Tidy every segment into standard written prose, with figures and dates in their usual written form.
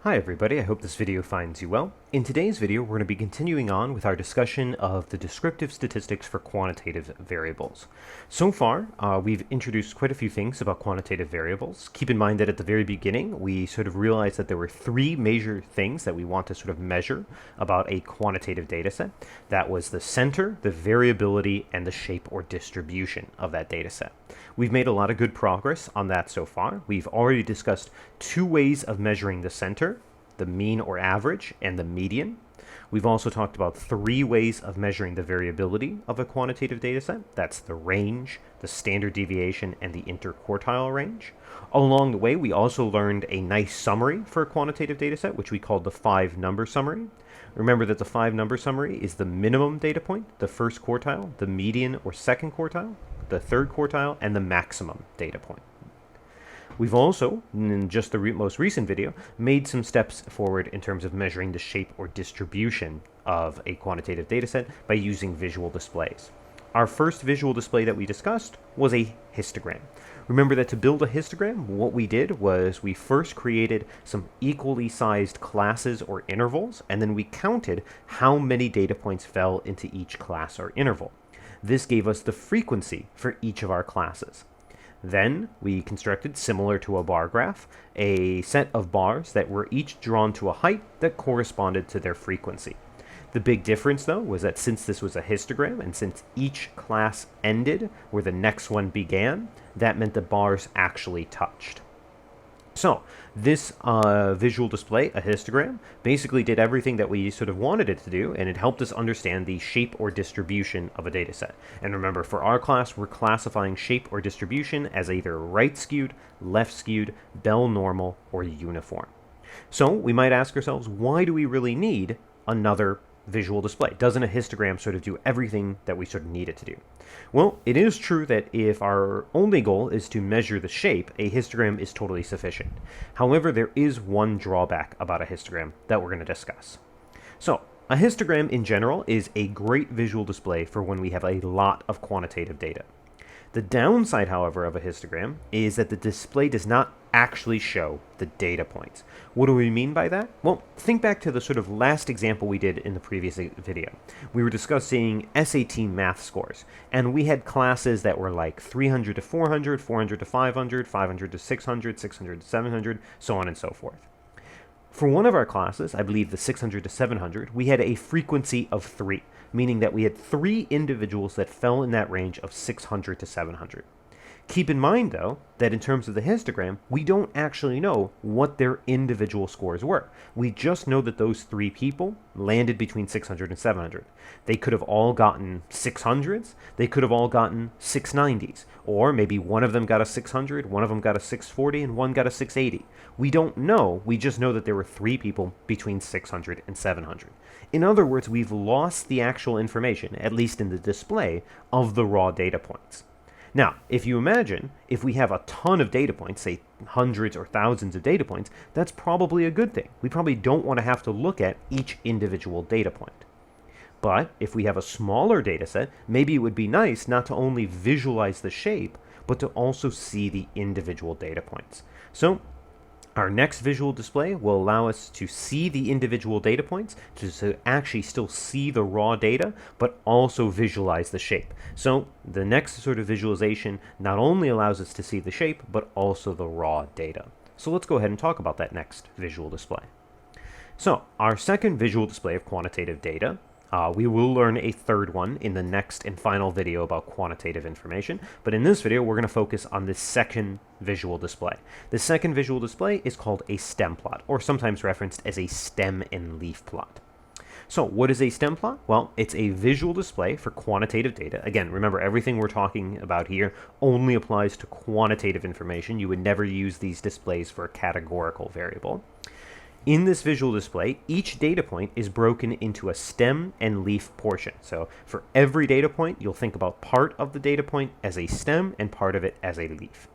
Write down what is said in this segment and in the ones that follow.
Hi everybody, I hope this video finds you well. In today's video, we're going to be continuing on with our discussion of the descriptive statistics for quantitative variables. So far, we've introduced quite a few things about quantitative variables. Keep in mind that at the very beginning, we sort of realized that there were three major things that we want to sort of measure about a quantitative data set. That was the center, the variability, and the shape or distribution of that data set. We've made a lot of good progress on that so far. We've already discussed two ways of measuring the center, the mean or average, and the median. We've also talked about three ways of measuring the variability of a quantitative data set. That's the range, the standard deviation, and the interquartile range. Along the way, we also learned a nice summary for a quantitative data set, which we called the 5-number summary. Remember that the 5-number summary is the minimum data point, the first quartile, the median or second quartile, the third quartile, and the maximum data point. We've also, in just the most recent video, made some steps forward in terms of measuring the shape or distribution of a quantitative data set by using visual displays. Our first visual display that we discussed was a histogram. Remember that to build a histogram, what we did was we first created some equally sized classes or intervals, and then we counted how many data points fell into each class or interval. This gave us the frequency for each of our classes. Then we constructed, similar to a bar graph, a set of bars that were each drawn to a height that corresponded to their frequency. The big difference, though, was that since this was a histogram and since each class ended where the next one began, that meant the bars actually touched. So this visual display, a histogram, basically did everything that we sort of wanted it to do, and it helped us understand the shape or distribution of a data set. And remember, for our class, we're classifying shape or distribution as either right skewed, left skewed, Bell normal, or uniform. So we might ask ourselves, why do we really need another visual display? Doesn't a histogram sort of do everything that we sort of need it to do? Well, it is true that if our only goal is to measure the shape, a histogram is totally sufficient. However, there is one drawback about a histogram that we're going to discuss. So, a histogram in general is a great visual display for when we have a lot of quantitative data. The downside, however, of a histogram is that the display does not actually show the data points. What do we mean by that? Well, think back to the sort of last example we did in the previous video. We were discussing SAT math scores, and we had classes that were like 300 to 400, 400 to 500, 500 to 600, 600 to 700, so on and so forth. For one of our classes, I believe the 600 to 700, we had a frequency of 3, meaning that we had 3 individuals that fell in that range of 600 to 700. Keep in mind, though, that in terms of the histogram, we don't actually know what their individual scores were. We just know that those 3 people landed between 600 and 700. They could have all gotten 600s, they could have all gotten 690s, or maybe one of them got a 600, one of them got a 640, and one got a 680. We don't know, we just know that there were 3 people between 600 and 700. In other words, we've lost the actual information, at least in the display, of the raw data points. Now, if you imagine, if we have a ton of data points, say hundreds or thousands of data points, that's probably a good thing. We probably don't want to have to look at each individual data point. But if we have a smaller data set, maybe it would be nice not to only visualize the shape, but to also see the individual data points. So our next visual display will allow us to see the individual data points, to actually still see the raw data, but also visualize the shape. So the next sort of visualization not only allows us to see the shape, but also the raw data. So let's go ahead and talk about that next visual display. So our second visual display of quantitative data, we will learn a third one in the next and final video about quantitative information, but in this video we're going to focus on the second visual display. The second visual display is called a stem plot, or sometimes referenced as a stem and leaf plot. So what is a stem plot? Well, it's a visual display for quantitative data. Again, remember, everything we're talking about here only applies to quantitative information. You would never use these displays for a categorical variable. In this visual display, each data point is broken into a stem and leaf portion. So for every data point, you'll think about part of the data point as a stem and part of it as a leaf.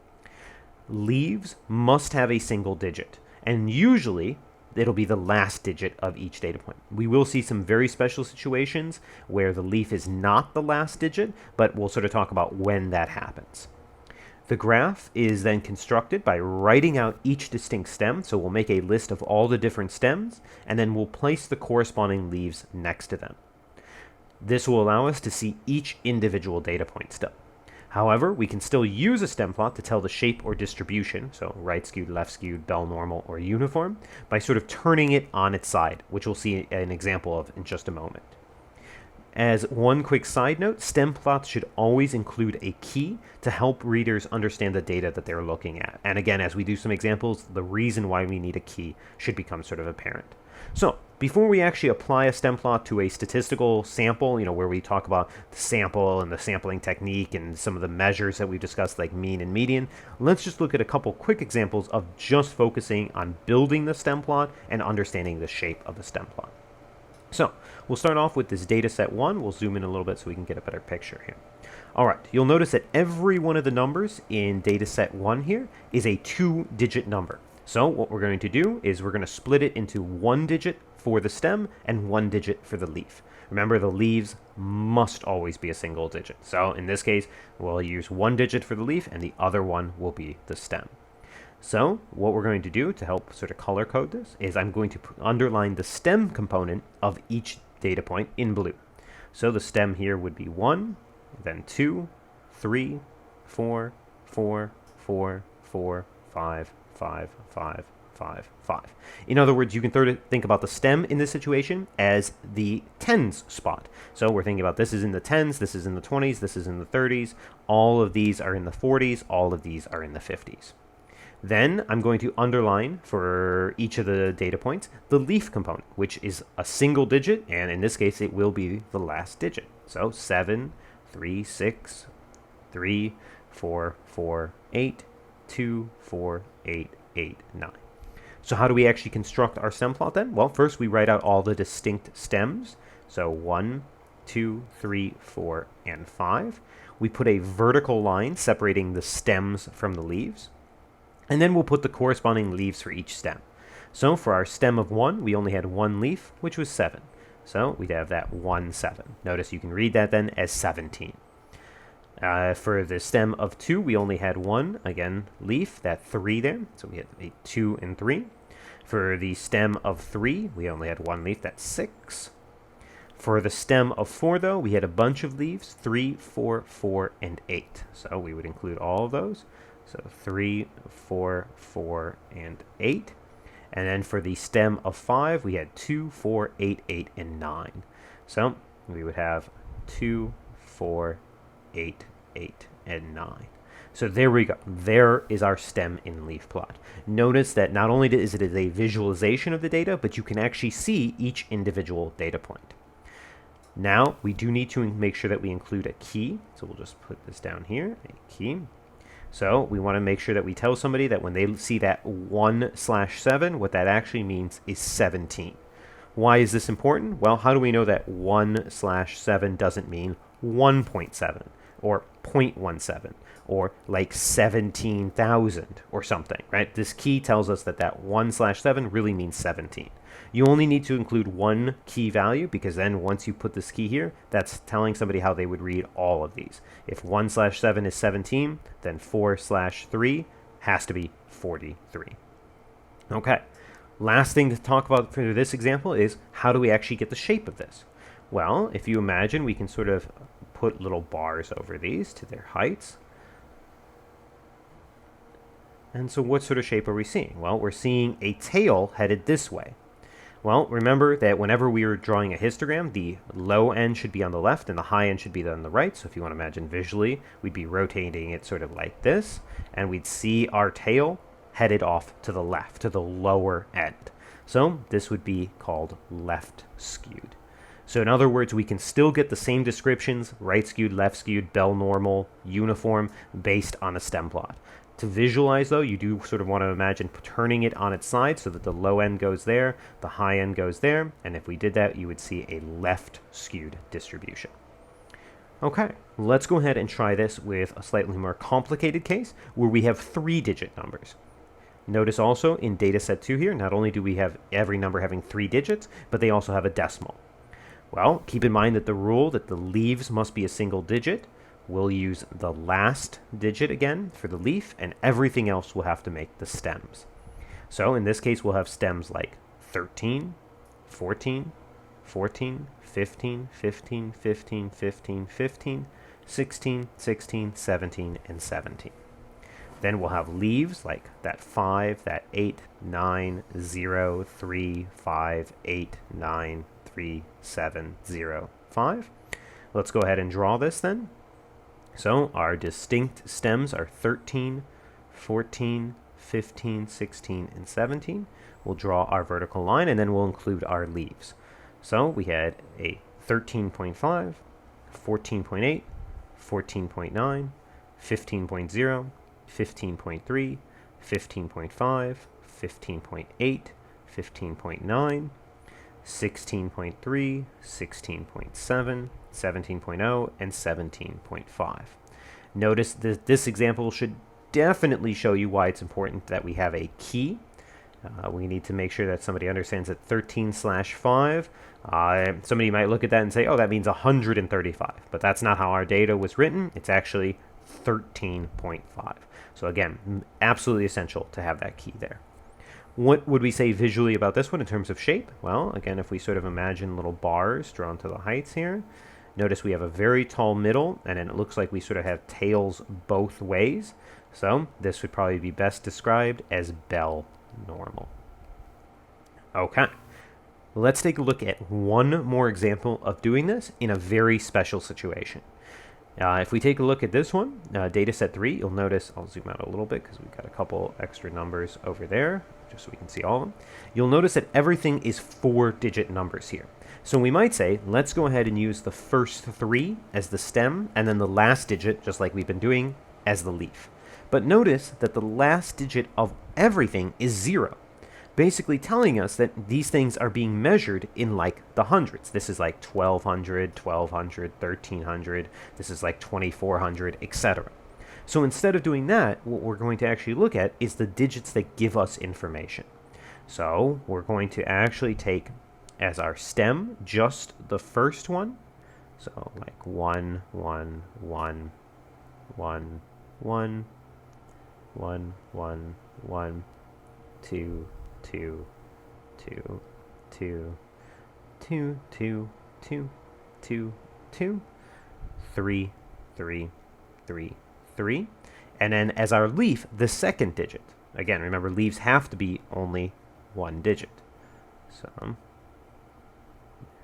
Leaves must have a single digit, and usually it'll be the last digit of each data point. We will see some very special situations where the leaf is not the last digit, but we'll sort of talk about when that happens. The graph is then constructed by writing out each distinct stem. So we'll make a list of all the different stems, and then we'll place the corresponding leaves next to them. This will allow us to see each individual data point still. However, we can still use a stem plot to tell the shape or distribution, so right skewed, left skewed, bell normal, or uniform, by sort of turning it on its side, which we'll see an example of in just a moment. As one quick side note, stem plots should always include a key to help readers understand the data that they're looking at. And again, as we do some examples, the reason why we need a key should become sort of apparent. So before we actually apply a stem plot to a statistical sample, where we talk about the sample and the sampling technique and some of the measures that we discussed, like mean and median, let's just look at a couple quick examples of just focusing on building the stem plot and understanding the shape of the stem plot. So we'll start off with this data set 1. We'll zoom in a little bit so we can get a better picture here. All right, you'll notice that every one of the numbers in data set 1 here is a 2-digit number. So what we're going to do is we're going to split it into 1 digit for the stem and 1 digit for the leaf. Remember, the leaves must always be a single digit. So in this case, we'll use 1 digit for the leaf and the other one will be the stem. So what we're going to do to help sort of color code this is I'm going to underline the stem component of each data point in blue. So the stem here would be 1, then 2, 3, 4, 4, 4, 4, 5, 5, 5, 5, 5. In other words, you can think about the stem in this situation as the tens spot. So we're thinking about this is in the 10s, this is in the 20s, this is in the 30s. All of these are in the 40s, all of these are in the 50s. Then I'm going to underline for each of the data points the leaf component, which is a single digit, and in this case it will be the last digit. So 7, 3, 6, 3, 4, 4, 8, 2, 4, 8, 8, 9. So how do we actually construct our stem plot then? Well, first we write out all the distinct stems. So 1, 2, 3, 4, and 5. We put a vertical line separating the stems from the leaves. And then we'll put the corresponding leaves for each stem. So for our stem of 1, we only had 1 leaf, which was 7. So we'd have that 1, 7. Notice you can read that then as 17. For the stem of 2, we only had 1, again, leaf, that 3 there. So we had a 2 and 3. For the stem of 3, we only had 1 leaf, that's 6. For the stem of 4, though, we had a bunch of leaves, 3, 4, 4, and 8. So we would include all of those. So 3, 4, 4, and 8. And then for the stem of 5, we had 2, 4, 8, 8, and 9. So we would have 2, 4, 8, 8, and 9. So there we go. There is our stem in leaf plot. Notice that not only is it a visualization of the data, but you can actually see each individual data point. Now, we do need to make sure that we include a key. So we'll just put this down here, a key. So we want to make sure that we tell somebody that when they see that 1/7, what that actually means is 17. Why is this important? Well, how do we know that 1/7 doesn't mean 1.7 or 0.17 or like 17,000 or something, right? This key tells us that that 1/7 really means 17. You only need to include one key value because then once you put this key here, that's telling somebody how they would read all of these. If 1/7 is 17, then 4/3 has to be 43. Okay, last thing to talk about for this example is how do we actually get the shape of this? Well, if you imagine, we can sort of put little bars over these to their heights. And so what sort of shape are we seeing? Well, we're seeing a tail headed this way. Well, remember that whenever we are drawing a histogram, the low end should be on the left and the high end should be on the right. So if you want to imagine visually, we'd be rotating it sort of like this, and we'd see our tail headed off to the left, to the lower end. So this would be called left skewed. So in other words, we can still get the same descriptions, right skewed, left skewed, bell normal, uniform, based on a stem plot. To visualize, though, you do sort of want to imagine turning it on its side so that the low end goes there, the high end goes there, and if we did that, you would see a left skewed distribution. Okay, let's go ahead and try this with a slightly more complicated case where we have 3-digit numbers. Notice also in data set 2 here, not only do we have every number having 3 digits, but they also have a decimal. Well, keep in mind that the rule that the leaves must be a single digit. we'll use the last digit again for the leaf, and everything else will have to make the stems. So in this case, we'll have stems like 13, 14, 14, 15, 15, 15, 15, 15, 16, 16, 17, and 17. Then we'll have leaves like that 5, that 8, 9, 0, 3, 5, 8, 9, 3, 7, 0, 5. Let's go ahead and draw this then. So our distinct stems are 13, 14, 15, 16, and 17. We'll draw our vertical line, and then we'll include our leaves. So we had a 13.5, 14.8, 14.9, 15.0, 15.3, 15.5, 15.8, 15.9, 16.3, 16.7, 17.0, and 17.5. Notice that this example should definitely show you why it's important that we have a key. We need to make sure that somebody understands that 13/5, somebody might look at that and say, oh, that means 135. But that's not how our data was written. It's actually 13.5. So again, absolutely essential to have that key there. What would we say visually about this one in terms of shape? Well, again, if we sort of imagine little bars drawn to the heights here, notice we have a very tall middle, and then it looks like we sort of have tails both ways. So this would probably be best described as bell normal. Okay, let's take a look at one more example of doing this in a very special situation. If we take a look at this one, data set 3, you'll notice, I'll zoom out a little bit because we've got a couple extra numbers over there, just so we can see all of them. You'll notice that everything is 4-digit numbers here. So we might say, let's go ahead and use the first 3 as the stem, and then the last digit, just like we've been doing, as the leaf. But notice that the last digit of everything is 0, basically telling us that these things are being measured in like the hundreds. This is like 1200, 1200, 1300. This is like 2400, etc. So instead of doing that, what we're going to actually look at is the digits that give us information. So we're going to actually take as our stem just the first one. So like 1, 1, 1, 1, 1, 1, 1, 1, 2, 2, 2, 2, 2, 2, 2, 2, 2, 3, 3, 3, 3. And then as our leaf, the second digit. Again, remember, leaves have to be only 1 digit. So, there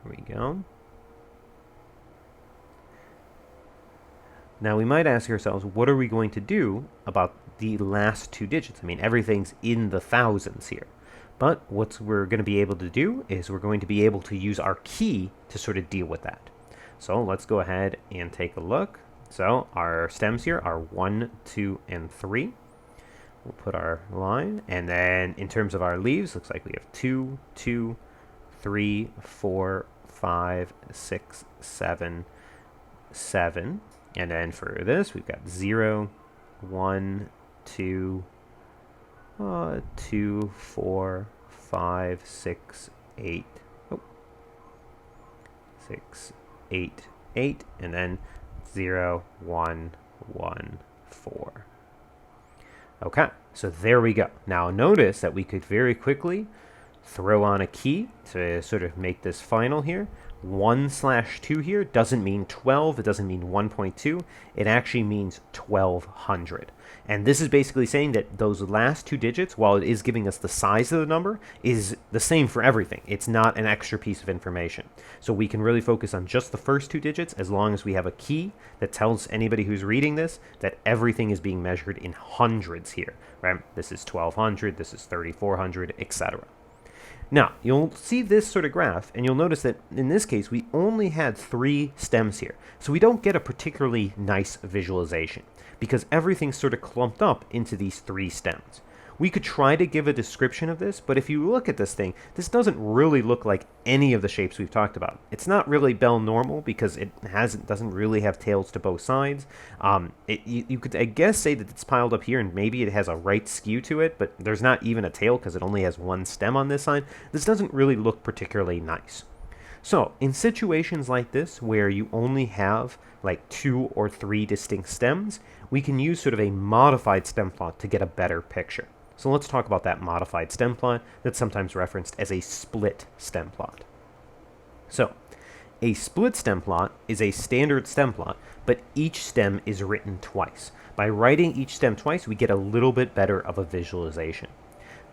we go. Now we might ask ourselves, what are we going to do about the last 2 digits? I mean, everything's in the thousands here. But what we're going to be able to do is we're going to be able to use our key to sort of deal with that. So let's go ahead and take a look. So our stems here are 1, 2, and 3. We'll put our line. And then in terms of our leaves, looks like we have 2, 2, 3, 4, 5, 6, 7, 7. And then for this, we've got 0, 1, 2, 2, 4, 5, 6, 8. Oh. 6, 8, 8. And then 0, 1, 1, 4. Okay, so there we go. Now notice that we could very quickly throw on a key to sort of make this final here. 1/2 here doesn't mean 12, it doesn't mean 1.2, it actually means 1200. And this is basically saying that those last 2 digits, while it is giving us the size of the number, is the same for everything. It's not an extra piece of information. So we can really focus on just the first 2 digits as long as we have a key that tells anybody who's reading this that everything is being measured in hundreds here, right? This is 1200, this is 3400, etc. Now, you'll see this sort of graph, and you'll notice that in this case, we only had 3 stems here. So we don't get a particularly nice visualization, because everything's sort of clumped up into these 3 stems. We could try to give a description of this, but if you look at this thing, this doesn't really look like any of the shapes we've talked about. It's not really bell normal because it doesn't really have tails to both sides. You could, I guess, say that it's piled up here and maybe it has a right skew to it, but there's not even a tail because it only has 1 stem on this side. This doesn't really look particularly nice. So in situations like this where you only have like 2 or 3 distinct stems, we can use sort of a modified stem plot to get a better picture. So let's talk about that modified stem plot that's sometimes referenced as a split stem plot. So a split stem plot is a standard stem plot, but each stem is written twice. By writing each stem twice, we get a little bit better of a visualization.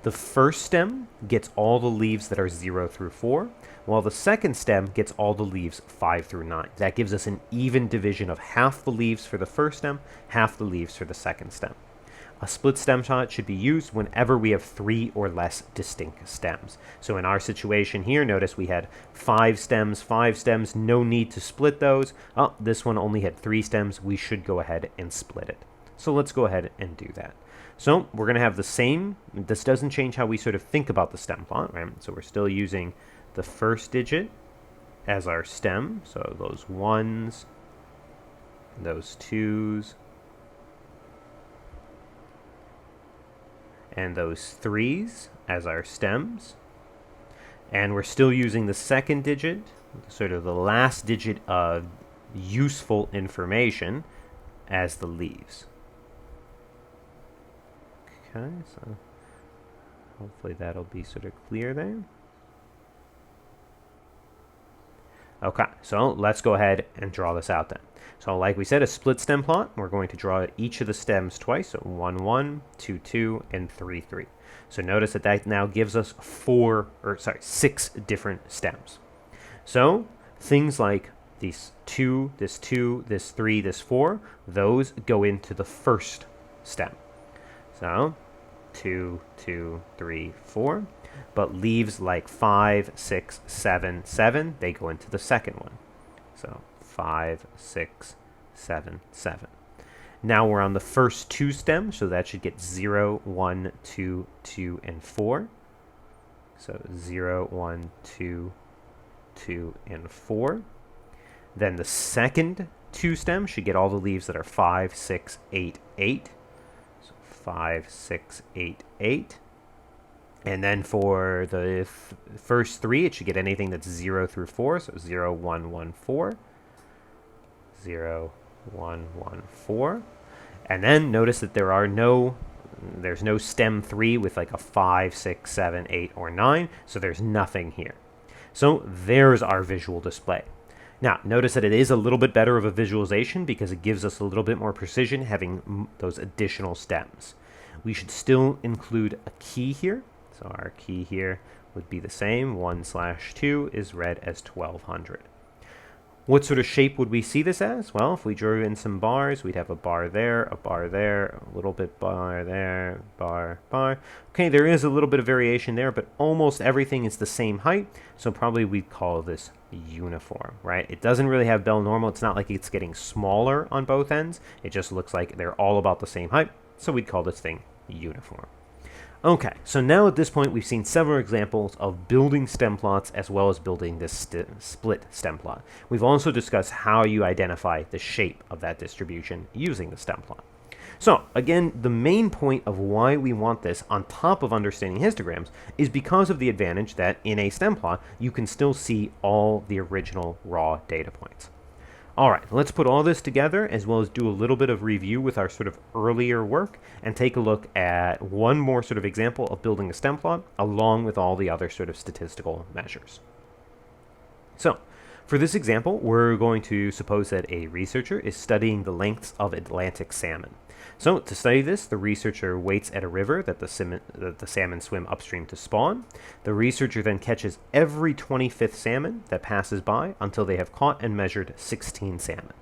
The first stem gets all the leaves that are 0 through 4, while the second stem gets all the leaves 5 through 9. That gives us an even division of half the leaves for the first stem, half the leaves for the second stem. A split stem plot should be used whenever we have 3 or less distinct stems. So in our situation here, notice we had 5 stems, no need to split those. Oh, this one only had 3 stems, we should go ahead and split it. So let's go ahead and do that. So we're going to have the same, this doesn't change how we sort of think about the stem plot, right? So we're still using the first digit as our stem, so those 1s, those 2s, and those 3s as our stems. And we're still using the second digit, sort of the last digit of useful information, as the leaves. Okay, so hopefully that'll be sort of clear there. Okay, so let's go ahead and draw this out then. So like we said, a split stem plot, we're going to draw each of the stems twice, so 1, 1, 2, 2, and 3, 3. So notice that that now gives us 6 different stems. So things like these 2, this 3, this 4, those go into the first stem. So 2, 2, 3, 4. But leaves like 5, 6, 7, 7, they go into the second one. So 5, 6, 7, 7. Now we're on the first 2 stems, so that should get 0, 1, 2, 2, and 4. So 0, 1, 2, 2, and 4. Then the second 2 stems should get all the leaves that are 5, 6, 8, 8. So 5, 6, 8, 8. And then for the first 3, it should get anything that's 0 through 4. So 0, 1, 1, 4. 0, 1, 1, 4. And then notice that there's no stem 3 with like a 5, 6, 7, 8, or 9. So there's nothing here. So there's our visual display. Now, notice that it is a little bit better of a visualization because it gives us a little bit more precision having those additional stems. We should still include a key here. So our key here would be the same. 1/2 is read as 1200. What sort of shape would we see this as? Well, if we drew in some bars, we'd have a bar there, a little bit bar there, bar, bar. Okay, there is a little bit of variation there, but almost everything is the same height, so probably we'd call this uniform, right? It doesn't really have Bell normal. It's not like it's getting smaller on both ends. It just looks like they're all about the same height, so we'd call this thing uniform. Okay, so now at this point we've seen several examples of building stem plots as well as building this split stem plot. We've also discussed how you identify the shape of that distribution using the stem plot. So again, the main point of why we want this on top of understanding histograms is because of the advantage that in a stem plot you can still see all the original raw data points. All right, let's put all this together as well as do a little bit of review with our sort of earlier work and take a look at one more sort of example of building a stem plot along with all the other sort of statistical measures. So for this example, we're going to suppose that a researcher is studying the lengths of Atlantic salmon. So to study this, the researcher waits at a river that the salmon swim upstream to spawn. The researcher then catches every 25th salmon that passes by until they have caught and measured 16 salmon.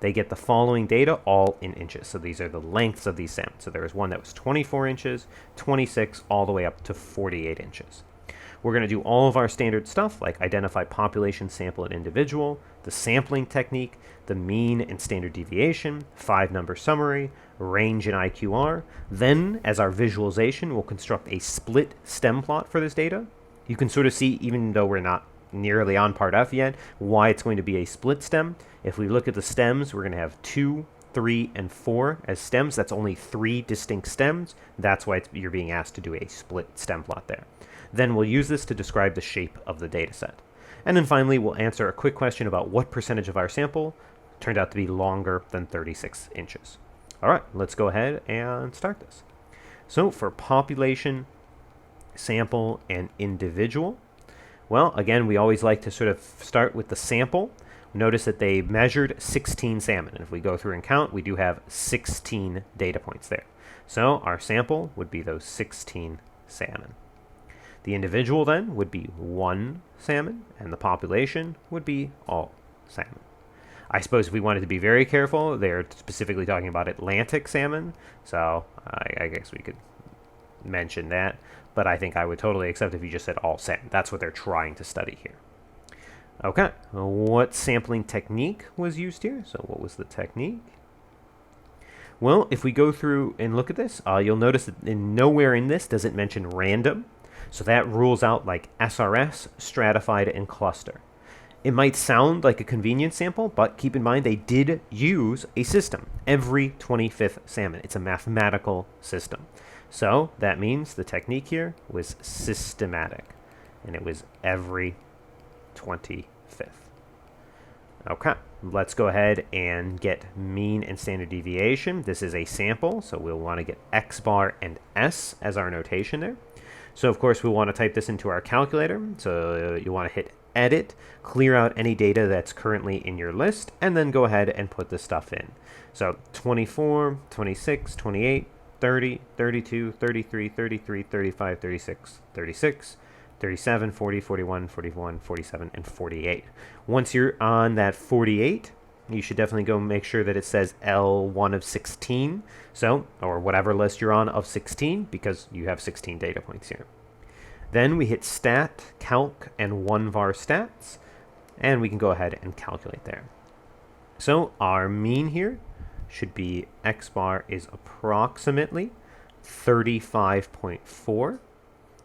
They get the following data all in inches. So these are the lengths of these salmon. So there was one that was 24 inches, 26, all the way up to 48 inches. We're going to do all of our standard stuff like identify population, sample, and individual, the sampling technique, the mean and standard deviation, 5-number summary, range and IQR. Then, as our visualization, we'll construct a split stem plot for this data. You can sort of see, even though we're not nearly on part F yet, why it's going to be a split stem. If we look at the stems, we're going to have 2, 3, and 4 as stems. That's only 3 distinct stems. That's why you're being asked to do a split stem plot there. Then we'll use this to describe the shape of the data set. And then finally, we'll answer a quick question about what percentage of our sample turned out to be longer than 36 inches. All right, let's go ahead and start this. So for population, sample, and individual, well, again, we always like to sort of start with the sample. Notice that they measured 16 salmon. And if we go through and count, we do have 16 data points there. So our sample would be those 16 salmon. The individual then would be 1 salmon, and the population would be all salmon. I suppose if we wanted to be very careful, they're specifically talking about Atlantic salmon, so I guess we could mention that. But I think I would totally accept if you just said all salmon. That's what they're trying to study here. Okay, what sampling technique was used here? So what was the technique? Well, if we go through and look at this, you'll notice that nowhere in this does it mention random. So that rules out like SRS, stratified, and cluster. It might sound like a convenience sample, but keep in mind they did use a system every 25th salmon. It's a mathematical system. So that means the technique here was systematic, and it was every 25th. Okay, let's go ahead and get mean and standard deviation. This is a sample, so we'll want to get X bar and S as our notation there. So of course we want to type this into our calculator. So you want to hit edit, clear out any data that's currently in your list, and then go ahead and put the stuff in. So 24, 26, 28, 30, 32, 33, 33, 35, 36, 36, 37, 40, 41, 41, 47, and 48. Once you're on that 48, you should definitely go make sure that it says L1 of 16, so, or whatever list you're on of 16, because you have 16 data points here. Then we hit stat, calc, and 1var stats, and we can go ahead and calculate there. So our mean here should be X bar is approximately 35.4,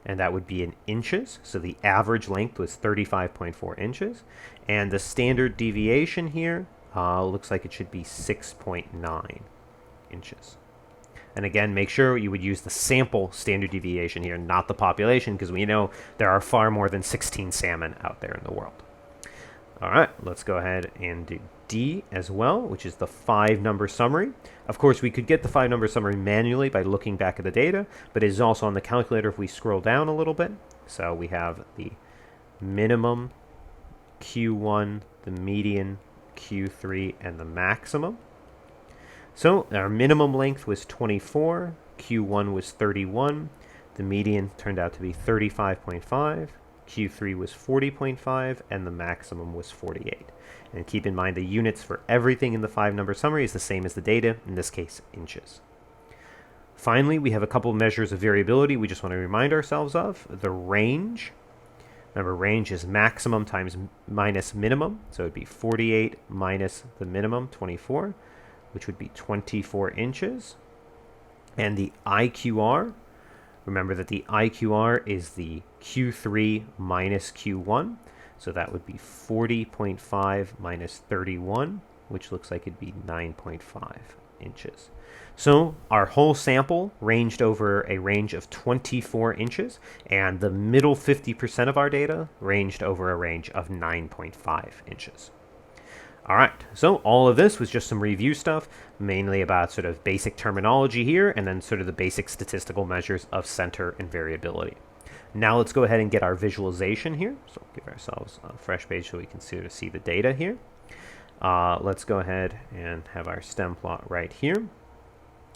and that would be in inches. So the average length was 35.4 inches, and the standard deviation here looks like it should be 6.9 inches. And again, make sure you would use the sample standard deviation here, not the population, because we know there are far more than 16 salmon out there in the world. All right, let's go ahead and do D as well, which is the 5-number summary. Of course, we could get the 5-number summary manually by looking back at the data, but it is also on the calculator if we scroll down a little bit. So we have the minimum, Q1, the median, Q3, and the maximum. So our minimum length was 24, Q1 was 31, the median turned out to be 35.5, Q3 was 40.5, and the maximum was 48. And keep in mind the units for everything in the 5-number summary is the same as the data, in this case, inches. Finally, we have a couple of measures of variability we just want to remind ourselves of. The range. Remember, range is maximum times minus minimum, so it would be 48 minus the minimum, 24, which would be 24 inches. And the IQR, remember that the IQR is the Q3 minus Q1, so that would be 40.5 minus 31, which looks like it'd be 9.5 inches. So our whole sample ranged over a range of 24 inches, and the middle 50% of our data ranged over a range of 9.5 inches. All right, so all of this was just some review stuff, mainly about sort of basic terminology here, and then sort of the basic statistical measures of center and variability. Now let's go ahead and get our visualization here. So give ourselves a fresh page so we can sort of see the data here. Let's go ahead and have our stem plot right here.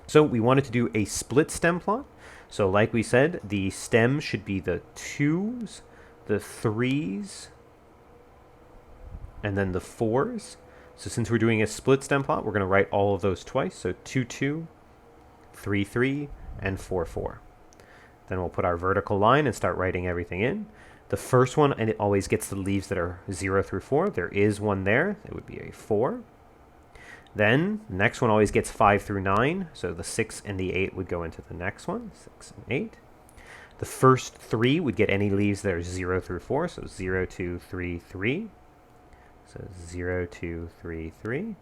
So we wanted to do a split stem plot. So like we said, the stem should be the 2s, the 3s, and then the 4s. So since we're doing a split stem plot, we're going to write all of those twice. So 2, 2, 3, 3, and 4, 4. Then we'll put our vertical line and start writing everything in. The first one, and it always gets the leaves that are 0 through 4. There is one there. It would be a 4. Then the next one always gets 5 through 9. So the 6 and the 8 would go into the next one, 6 and 8. The first 3 would get any leaves that are 0 through 4. So 0, 2, 3, 3. So 0, 2, 3, 3.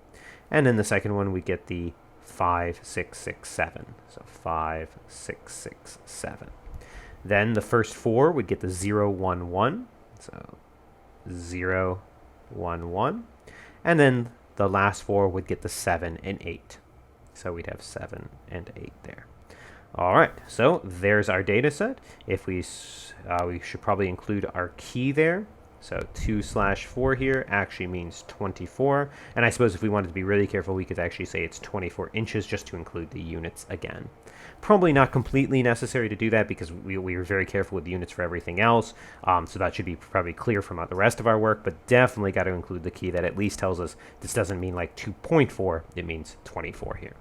And then the second one, we get the 5, 6, 6, 7. So 5, 6, 6, 7. Then the first 4 would get the 0, 1, 1. So 0, 1, 1. And then the last 4 would get the 7 and 8. So we'd have 7 and 8 there. All right, so there's our data set. If we should probably include our key there. So 2/4 here actually means 24. And I suppose if we wanted to be really careful, we could actually say it's 24 inches just to include the units again. Probably not completely necessary to do that because we were very careful with the units for everything else. So that should be probably clear from the rest of our work, but definitely got to include the key that at least tells us this doesn't mean like 2.4, it means 24 here.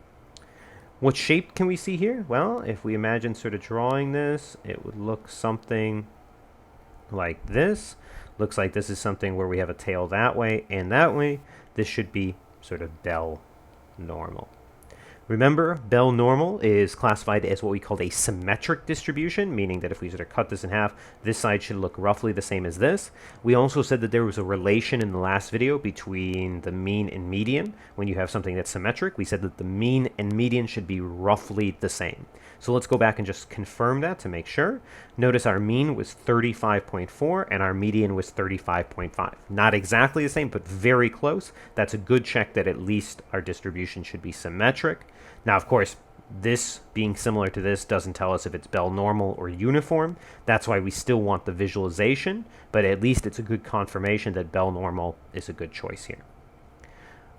What shape can we see here? Well, if we imagine sort of drawing this, it would look something like this. Looks like this is something where we have a tail that way and that way. This should be sort of bell normal. Remember, bell normal is classified as what we call a symmetric distribution, meaning that if we sort of cut this in half, this side should look roughly the same as this. We also said that there was a relation in the last video between the mean and median. When you have something that's symmetric, we said that the mean and median should be roughly the same. So let's go back and just confirm that to make sure. Notice our mean was 35.4 and our median was 35.5. Not exactly the same, but very close. That's a good check that at least our distribution should be symmetric. Now, of course, this being similar to this doesn't tell us if it's bell normal or uniform. That's why we still want the visualization, but at least it's a good confirmation that bell normal is a good choice here.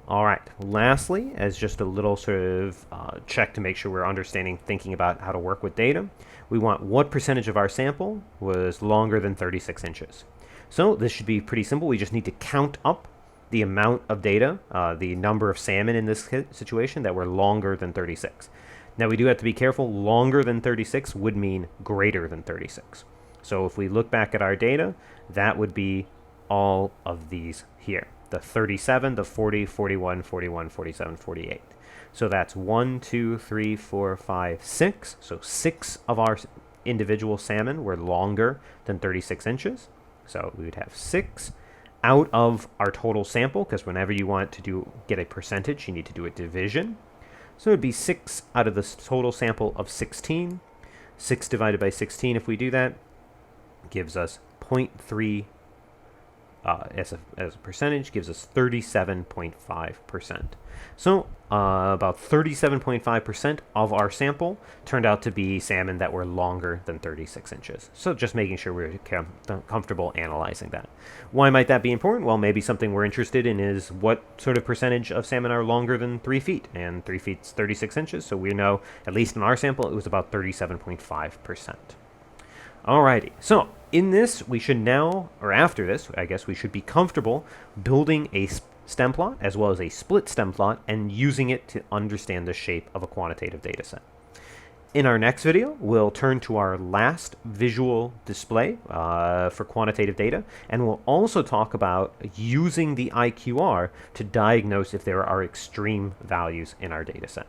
All right, lastly, as just a little sort of check to make sure we're understanding, thinking about how to work with data, we want what percentage of our sample was longer than 36 inches. So this should be pretty simple. We just need to count up the amount of data, the number of salmon in this situation that were longer than 36. Now we do have to be careful. Longer than 36 would mean greater than 36. So if we look back at our data, that would be all of these here. The 37, the 40, 41, 41, 47, 48. So that's 1, 2, 3, 4, 5, 6. So 6 of our individual salmon were longer than 36 inches. So we would have 6 out of our total sample, because whenever you want to get a percentage, you need to do a division. So it would be 6 out of the total sample of 16. 6 divided by 16, if we do that, gives us 0.3 as a percentage, gives us 37.5%. So about 37.5% of our sample turned out to be salmon that were longer than 36 inches. So just making sure we're comfortable analyzing that. Why might that be important? Well, maybe something we're interested in is what sort of percentage of salmon are longer than 3 feet, and 3 feet is 36 inches. So we know, at least in our sample, it was about 37.5%. Alrighty, so in this, we should now, or after this, I guess we should be comfortable building a stem plot as well as a split stem plot and using it to understand the shape of a quantitative data set. In our next video, we'll turn to our last visual display for quantitative data, and we'll also talk about using the IQR to diagnose if there are extreme values in our data set.